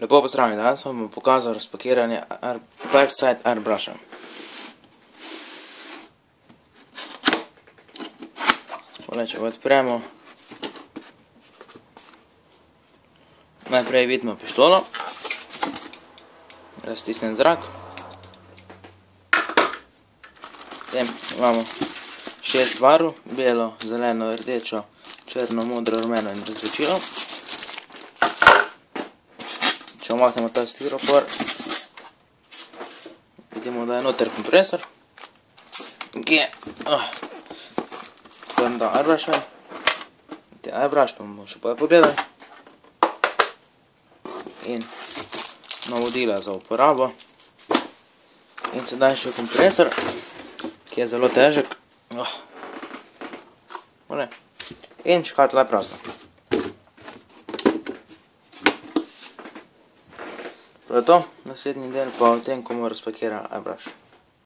Lepo pozdravljeni, danes vam bom pokazal razpakiranje backside airbrusha. Če ga odpremo, najprej vidimo pištolo, raztisnem zrak, potem imamo 6 barv, belo, zeleno, rdečo, črno, modro, rumeno in različilo. Če omaknemo ta stiropor, vidimo, da je noter kompresor, ki je da airbrush ven. Te airbrush pa bomo še pogledali. In navodila za uporabo. In sedaj še kompresor, ki je zelo težek. In škatla je prazna. To je to, naslednji del pa o tem, ko bomo razpakirali airbrush.